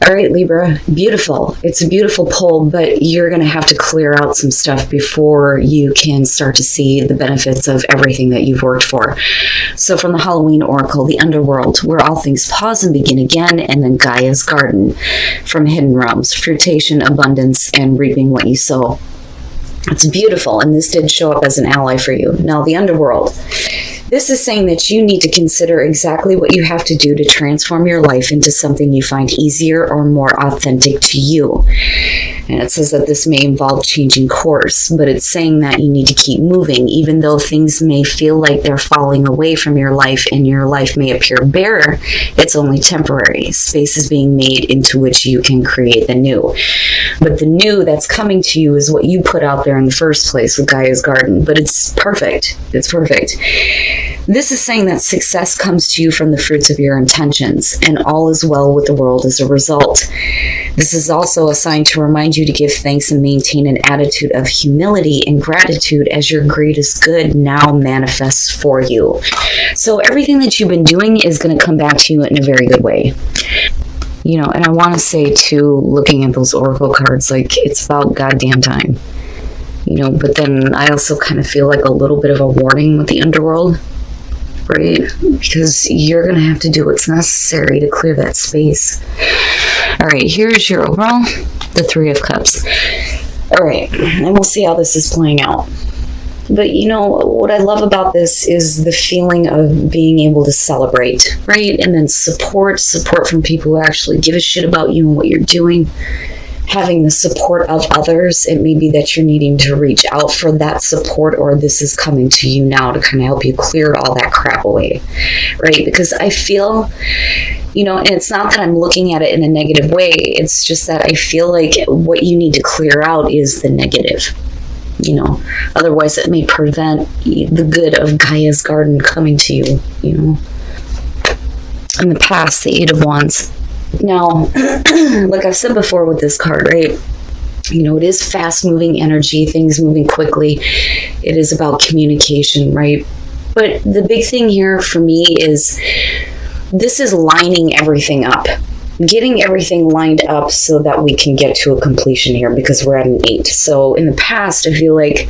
All right, Libra, beautiful. It's a beautiful pull, but you're going to have to clear out some stuff before you can start to see the benefits of everything that you've worked for. So from the Halloween Oracle, the underworld, where all things pause and begin again, and then Gaia's garden, from hidden realms, fruition, abundance, and reaping what you sow. It's beautiful, and this did show up as an ally for you. Now, the underworld. This is saying that you need to consider exactly what you have to do to transform your life into something you find easier or more authentic to you. And it says that this may involve changing course, but it's saying that you need to keep moving, even though things may feel like they're falling away from your life and your life may appear bare. It's only temporary. Space is being made into which you can create the new. But the new that's coming to you is what you put out there in the first place with Gaia's garden. But it's perfect. It's perfect. This is saying that success comes to you from the fruits of your intentions, and all is well with the world as a result. This is also a sign to remind you to give thanks and maintain an attitude of humility and gratitude as your greatest good now manifests for you. So everything that you've been doing is going to come back to you in a very good way. You know, and I want to say too, looking at those oracle cards, like, it's about goddamn time. You know, but then I also kind of feel like a little bit of a warning with the underworld, right? Because you're going to have to do what's necessary to clear that space. All right, here's your overall, the Three of Cups. All right, and we'll see how this is playing out. But, you know, what I love about this is the feeling of being able to celebrate, right? And then support from people who actually give a shit about you and what you're doing. Having the support of others. It may be that you're needing to reach out for that support, or this is coming to you now to kind of help you clear all that crap away, right? Because I feel, you know, and it's not that I'm looking at it in a negative way. It's just that I feel like what you need to clear out is the negative. You know, otherwise it may prevent the good of Gaia's garden coming to you, you know. In the past, the Eight of Wands. Now, like I've said before with this card, right? You know, it is fast-moving energy, things moving quickly. It is about communication, right? But the big thing here for me is this is lining everything up. Getting everything lined up so that we can get to a completion here, because we're at an 8. So in the past, I feel like,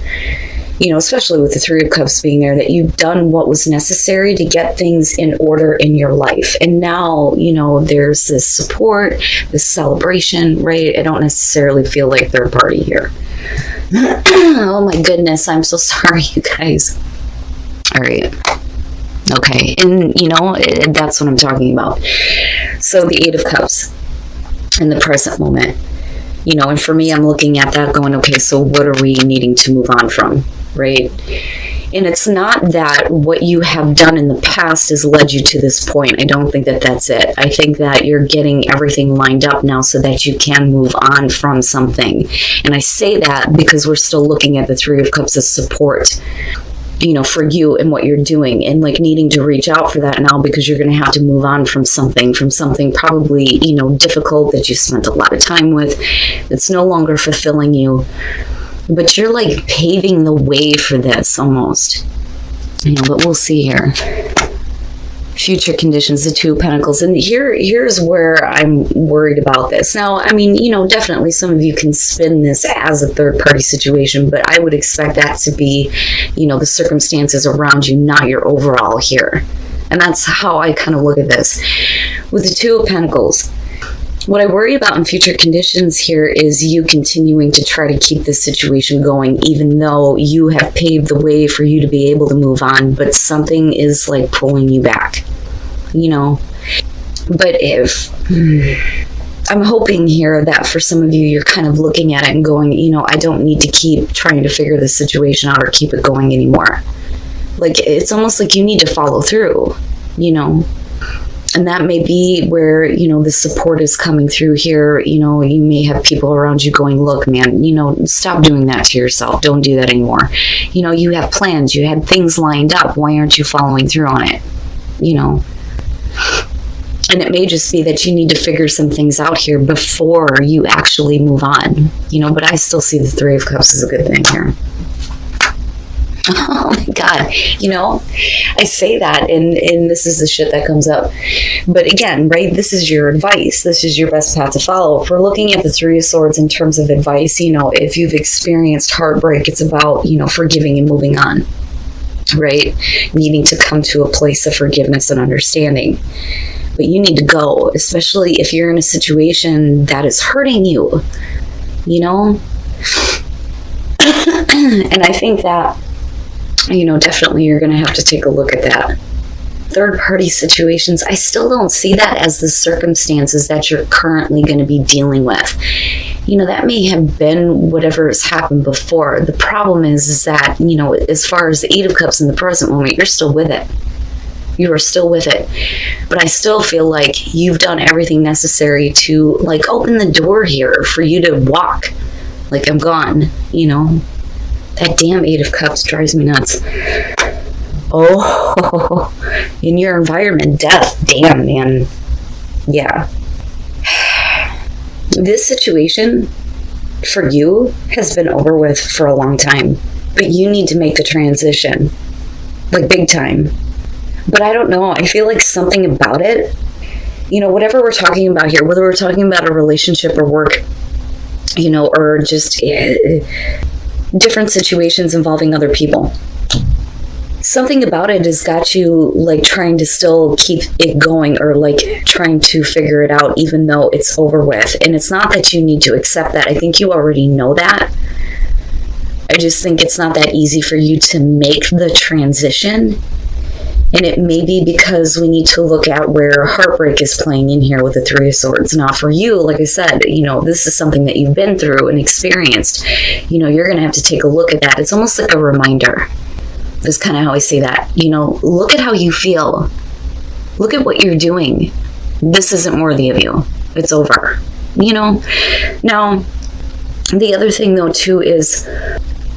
you know, especially with the Three of Cups being there, that you've done what was necessary to get things in order in your life. And now, you know, there's this support, this celebration, right? I don't necessarily feel like third party here. Oh my goodness, I'm so sorry, you guys. All right. Okay, and you know, that's what I'm talking about. So the Eight of Cups in the present moment. You know, and for me, I'm looking at that going, okay, so what are we needing to move on from, right? And it's not that what you have done in the past has led you to this point. I don't think that that's it. I think that you're getting everything lined up now so that you can move on from something. And I say that because we're still looking at the Three of Cups as support, you know, for you and what you're doing, and like needing to reach out for that now because you're going to have to move on from something probably, you know, difficult that you spent a lot of time with. It's no longer fulfilling you, but you're like paving the way for this almost, you know, but we'll see here. Future conditions, the Two of Pentacles. And here's where I'm worried about this. Now, I mean, you know, definitely some of you can spin this as a third party situation, but I would expect that to be, you know, the circumstances around you, not your overall here. And that's how I kind of look at this. With the Two of Pentacles, what I worry about in future conditions here is you continuing to try to keep this situation going, even though you have paved the way for you to be able to move on, but something is like pulling you back, you know. But if I'm hoping here that for some of you, you're kind of looking at it and going, you know, I don't need to keep trying to figure this situation out or keep it going anymore. Like, it's almost like you need to follow through, you know. And that may be where, you know, the support is coming through here. You know, you may have people around you going, look, man, you know, stop doing that to yourself. Don't do that anymore. You know, you have plans. You had things lined up. Why aren't you following through on it? You know. And it may just be that you need to figure some things out here before you actually move on. You know, but I still see the Three of Cups as a good thing here. Oh my God. You know, I say that and this is the shit that comes up. But again, right, this is your advice. This is your best path to follow. If we're looking at the Three of Swords in terms of advice, you know, if you've experienced heartbreak, it's about, you know, forgiving and moving on, right? Needing to come to a place of forgiveness and understanding. But you need to go, especially if you're in a situation that is hurting you, you know? And I think that, you know, definitely you're going to have to take a look at that. Third party situations, I still don't see that as the circumstances that you're currently going to be dealing with. You know, that may have been whatever has happened before. The problem is that, you know, as far as the Eight of Cups in the present moment, you're still with it. You are still with it. But I still feel like you've done everything necessary to, like, open the door here for you to walk. Like, I'm gone, you know. That damn Eight of Cups drives me nuts. Oh, in your environment, death. Damn, man. Yeah. This situation for you has been over with for a long time, but you need to make the transition, like big time. But I don't know. I feel like something about it, you know, whatever we're talking about here, whether we're talking about a relationship or work, you know, or just different situations involving other people. Something about it has got you, like, trying to still keep it going, or like trying to figure it out even though it's over with. And it's not that you need to accept that. I think you already know that. I just think it's not that easy for you to make the transition. And it may be because we need to look at where heartbreak is playing in here with the Three of Swords. Now, for you, like I said, you know, this is something that you've been through and experienced. You know, you're going to have to take a look at that. It's almost like a reminder. That's kind of how I say that. You know, look at how you feel. Look at what you're doing. This isn't worthy of you. It's over. You know? Now, the other thing, though, too, is,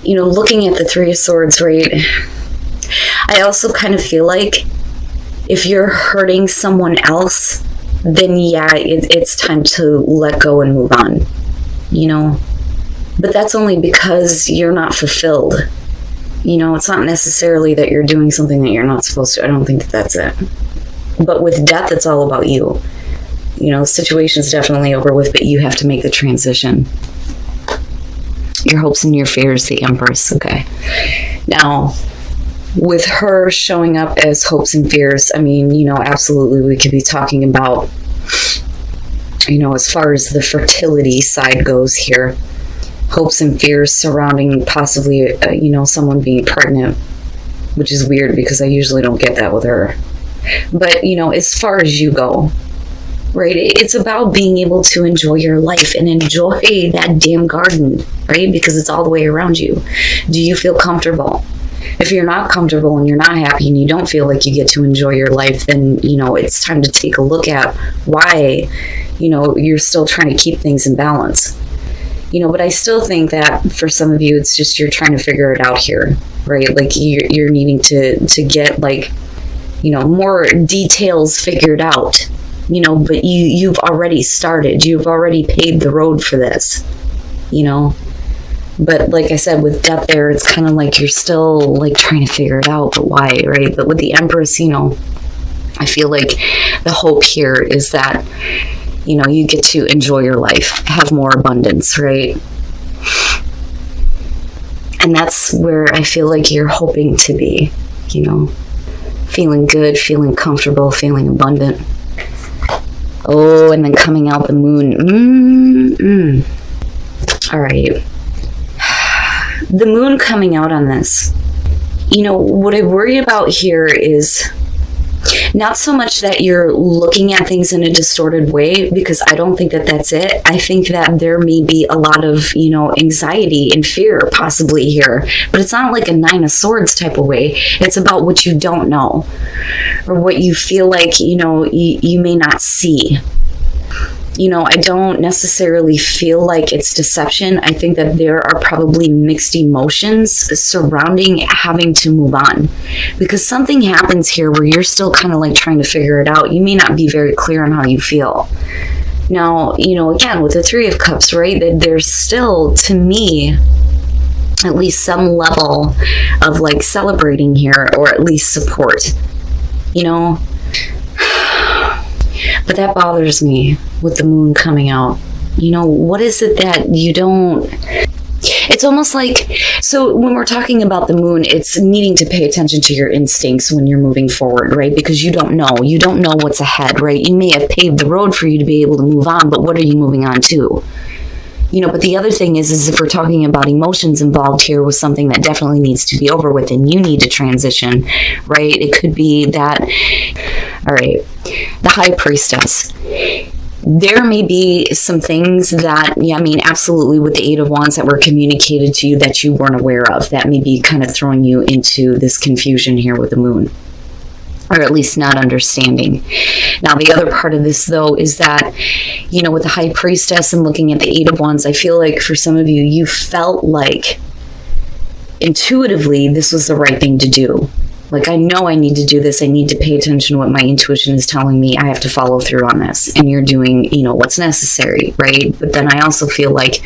you know, looking at the Three of Swords, right? I also kind of feel like if you're hurting someone else, then yeah, it's time to let go and move on, you know? But that's only because you're not fulfilled. You know, it's not necessarily that you're doing something that you're not supposed to. I don't think that's it. But with death, it's all about you. You know, the situation's definitely over with, but you have to make the transition. Your hopes and your fears, the Empress. Okay. Now, with her showing up as hopes and fears, I mean, you know, absolutely we could be talking about, you know, as far as the fertility side goes here, hopes and fears surrounding possibly, you know, someone being pregnant, which is weird because I usually don't get that with her. But, you know, as far as you go, right, it's about being able to enjoy your life and enjoy that damn garden, right? Because it's all the way around you. Do you feel comfortable? If you're not comfortable and you're not happy and you don't feel like you get to enjoy your life, then, you know, it's time to take a look at why, you know, you're still trying to keep things in balance. You know, but I still think that for some of you, it's just you're trying to figure it out here, right? Like you're needing to get, like, you know, more details figured out, you know, but you've already started. You've already paved the road for this, you know. But like I said, with death there, it's kind of like you're still, like, trying to figure it out, but why, right? But with the Empress, you know, I feel like the hope here is that, you know, you get to enjoy your life, have more abundance, right? And that's where I feel like you're hoping to be, you know, feeling good, feeling comfortable, feeling abundant. Oh, and then coming out the moon. All right. The moon coming out on this, you know, what I worry about here is not so much that you're looking at things in a distorted way, because I don't think that that's it. I think that there may be a lot of, you know, anxiety and fear possibly here, but it's not like a Nine of Swords type of way. It's about what you don't know, or what you feel like, you know, you may not see. You know, I don't necessarily feel like it's deception. I think that there are probably mixed emotions surrounding having to move on, because something happens here where you're still kind of like trying to figure it out. You may not be very clear on how you feel. Now, you know, again, with the Three of Cups, right, that there's still, to me, at least some level of like celebrating here, or at least support, you know. But that bothers me with the moon coming out. You know, what is it that you don't... It's almost like, so when we're talking about the moon, it's needing to pay attention to your instincts when you're moving forward, right? Because you don't know what's ahead, right? You may have paved the road for you to be able to move on, but what are you moving on to? You know, but the other thing is if we're talking about emotions involved here with something that definitely needs to be over with and you need to transition, right? It could be that, all right, the High Priestess. There may be some things that, yeah, I mean, absolutely, with the Eight of Wands that were communicated to you that you weren't aware of, that may be kind of throwing you into this confusion here with the moon, or at least not understanding. Now, the other part of this, though, is that, you know, with the High Priestess and looking at the Eight of Wands, I feel like for some of you, you felt like intuitively this was the right thing to do. Like, I know I need to do this. I need to pay attention to what my intuition is telling me. I have to follow through on this. And you're doing, you know, what's necessary, right? But then I also feel like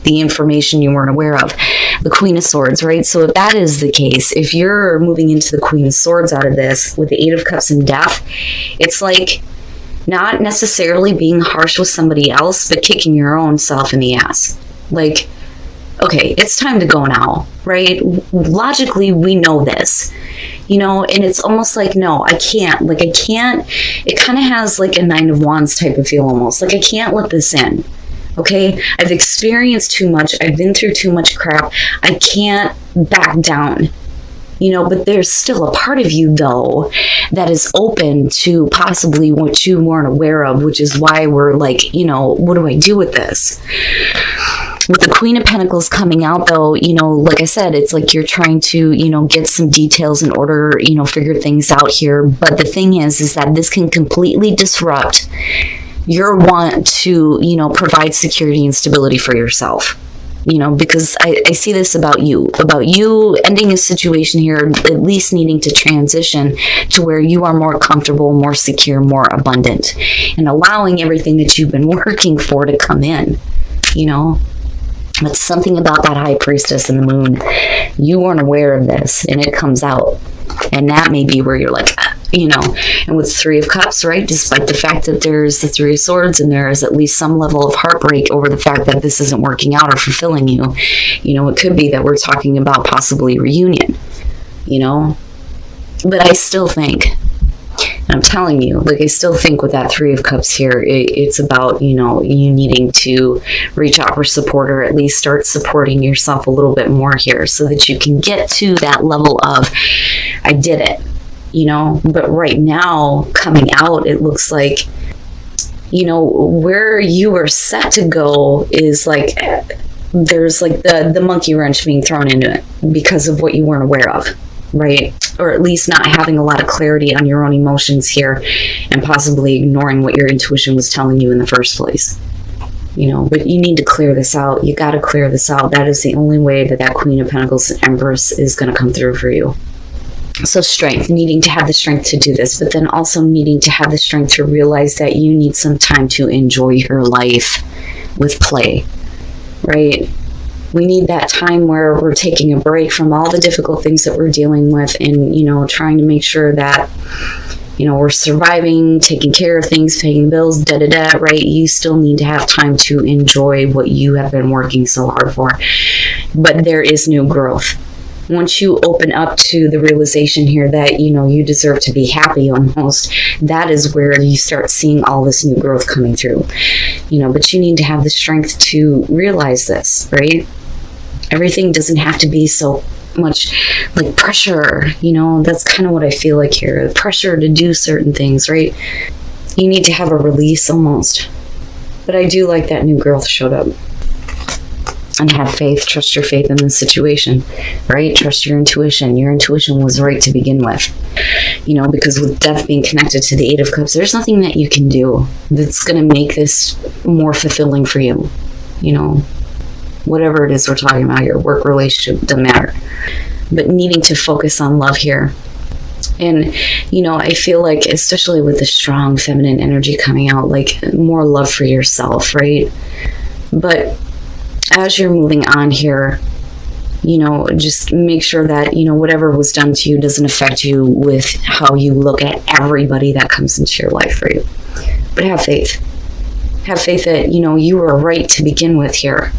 the information you weren't aware of. The Queen of Swords, right? So if that is the case, if you're moving into the Queen of Swords out of this with the Eight of Cups and Death, it's like not necessarily being harsh with somebody else, but kicking your own self in the ass. Like, okay, it's time to go now, right? Logically, we know this, you know, and it's almost like, no, I can't. Like, I can't. It kind of has like a Nine of Wands type of feel almost. Like, I can't let this in, okay? I've experienced too much. I've been through too much crap. I can't back down, you know, but there's still a part of you, though, that is open to possibly what you weren't aware of, which is why we're like, you know, what do I do with this? With the Queen of Pentacles coming out, though, you know, like I said, it's like you're trying to, you know, get some details in order, you know, figure things out here. But the thing is that this can completely disrupt your want to, you know, provide security and stability for yourself. You know, because I see this about you ending a situation here, at least needing to transition to where you are more comfortable, more secure, more abundant, and allowing everything that you've been working for to come in, you know. But something about that High Priestess and the moon, you weren't aware of this, and it comes out. And that may be where you're like, you know, and with Three of Cups, right? Despite the fact that there's the Three of Swords and there is at least some level of heartbreak over the fact that this isn't working out or fulfilling you, you know, it could be that we're talking about possibly reunion, you know. But I still think, and I'm telling you, like, I still think with that Three of Cups here, it's about, you know, you needing to reach out for support, or at least start supporting yourself a little bit more here so that you can get to that level of, I did it, you know. But right now, coming out, it looks like, you know, where you were set to go is like, there's like the monkey wrench being thrown into it because of what you weren't aware of, right? Or at least not having a lot of clarity on your own emotions here, and possibly ignoring what your intuition was telling you in the first place. You know, but you need to clear this out. You got to clear this out. That is the only way that Queen of Pentacles and Empress is going to come through for you. So strength, needing to have the strength to do this, but then also needing to have the strength to realize that you need some time to enjoy your life with play, right? We need that time where we're taking a break from all the difficult things that we're dealing with, and, you know, trying to make sure that, you know, we're surviving, taking care of things, paying bills, right? You still need to have time to enjoy what you have been working so hard for. But there is new growth. Once you open up to the realization here that, you know, you deserve to be happy almost, that is where you start seeing all this new growth coming through, you know. But you need to have the strength to realize this, right? Everything doesn't have to be so much like pressure, you know. That's kind of what I feel like here. Pressure to do certain things, right? You need to have a release almost. But I do like that new growth showed up. And have faith, trust your faith in this situation, right? Trust your intuition. Your intuition was right to begin with, you know, because with Death being connected to the Eight of Cups, there's nothing that you can do that's going to make this more fulfilling for you, you know. Whatever it is we're talking about here, work, relationship, doesn't matter. But needing to focus on love here. And, you know, I feel like, especially with the strong feminine energy coming out, like more love for yourself, right? But as you're moving on here, You know, just make sure that, you know, whatever was done to you doesn't affect you with how you look at everybody that comes into your life for you. But have faith. Have faith that, you know, you were right to begin with here.